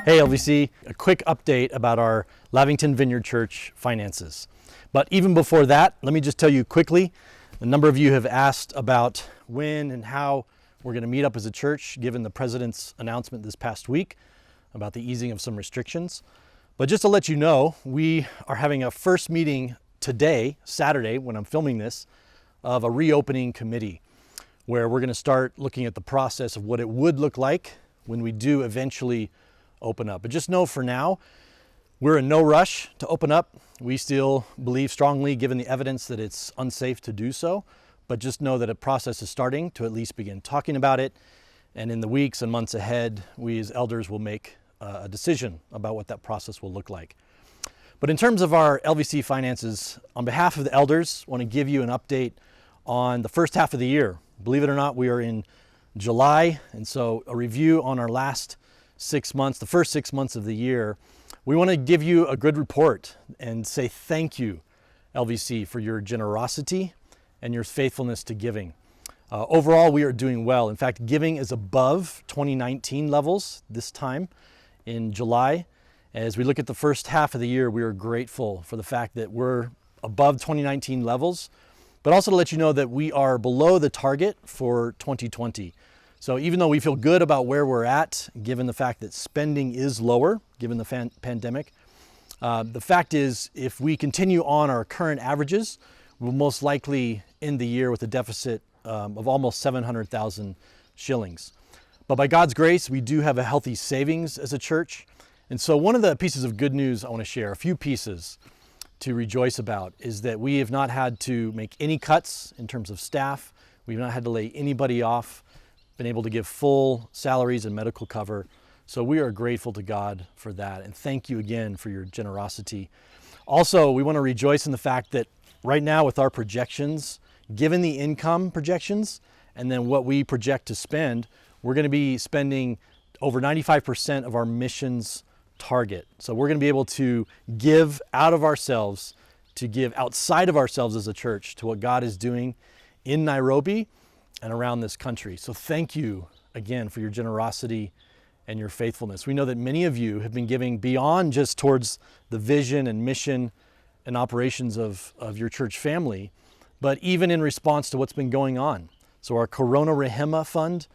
Hey LVC, a quick update about our Lavington Vineyard Church finances. But even before that, let me just tell you quickly, a number of you have asked about when and how we're going to meet up as a church, given the President's announcement this past week about the easing of some restrictions. But just to let you know, we are having a first meeting today, Saturday, when I'm filming this, of a reopening committee, where we're going to start looking at the process of what it would look like when we do eventually open up. But just know for now, we're in no rush to open up. We still believe strongly, given the evidence, that it's unsafe to do so. But just know that a process is starting to at least begin talking about it. And in the weeks and months ahead, we as elders will make a decision about what that process will look like. But in terms of our LVC finances, on behalf of the elders, I want to give you an update on the first half of the year. Believe it or not, we are in July, and so a review on our last 6 months, the first 6 months of the year. We want to give you a good report and say thank you, LVC, for your generosity and your faithfulness to giving. Overall, we are doing well. In fact, giving is above 2019 levels this time in July. As we look at the first half of the year, we are grateful for the fact that we're above 2019 levels, but also to let you know that we are below the target for 2020. So even though we feel good about where we're at, given the fact that spending is lower, given the pandemic, the fact is, if we continue on our current averages, we'll most likely end the year with a deficit of almost 700,000 shillings. But by God's grace, we do have a healthy savings as a church. And so one of the pieces of good news I want to share, a few pieces to rejoice about, is that we have not had to make any cuts in terms of staff. We've not had to lay anybody off, been able to give full salaries and medical cover. So we are grateful to God for that. And thank you again for your generosity. Also, we want to rejoice in the fact that right now with our projections, given the income projections and then what we project to spend, we're going to be spending over 95% of our missions target. So we're going to be able to give out of ourselves, to give outside of ourselves as a church to what God is doing in Nairobi and around this country. So thank you again for your generosity and your faithfulness. We know that many of you have been giving beyond just towards the vision and mission and operations of your church family, but even in response to what's been going on. So our Corona Rehema Fund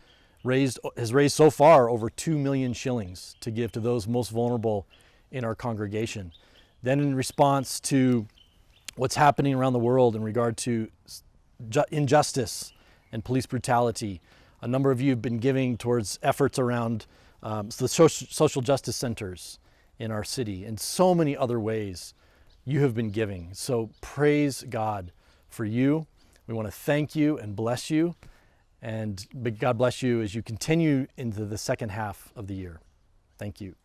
has raised so far over 2 million shillings to give to those most vulnerable in our congregation. Then in response to what's happening around the world in regard to injustice and police brutality, a number of you have been giving towards efforts around the social justice centers in our city, and so many other ways you have been giving. So praise God for you. We want to thank you and bless you, and God bless you as you continue into the second half of the year. Thank you.